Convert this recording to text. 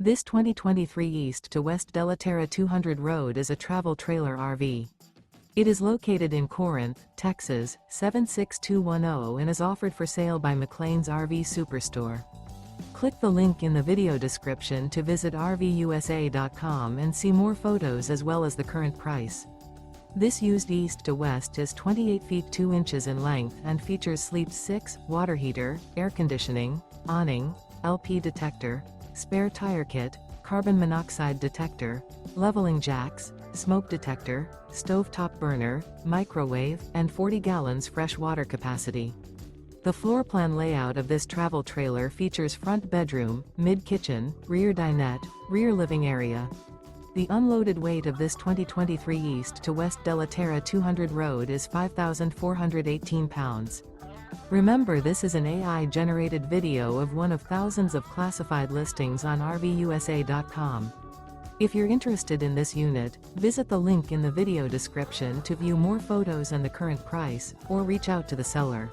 This 2023 East to West Della Terra 200 road is a travel trailer RV. It is located in Corinth, Texas, 76210 and is offered for sale by McClain's RV Superstore. Click the link in the video description to visit RVUSA.com and see more photos as well as the current price. This used east to west is 28 feet 2 inches in length and features sleep 6, water heater, air conditioning, awning, LP detector, spare tire kit, carbon monoxide detector, leveling jacks, smoke detector, stovetop burner, microwave, and 40 gallons fresh water capacity. The floor plan layout of this travel trailer features front bedroom, mid-kitchen, rear dinette, rear living area. The unloaded weight of this 2023 East to West Della Terra 200 road is 5,418 pounds. Remember, this is an AI-generated video of one of thousands of classified listings on RVUSA.com. If you're interested in this unit, visit the link in the video description to view more photos and the current price, or reach out to the seller.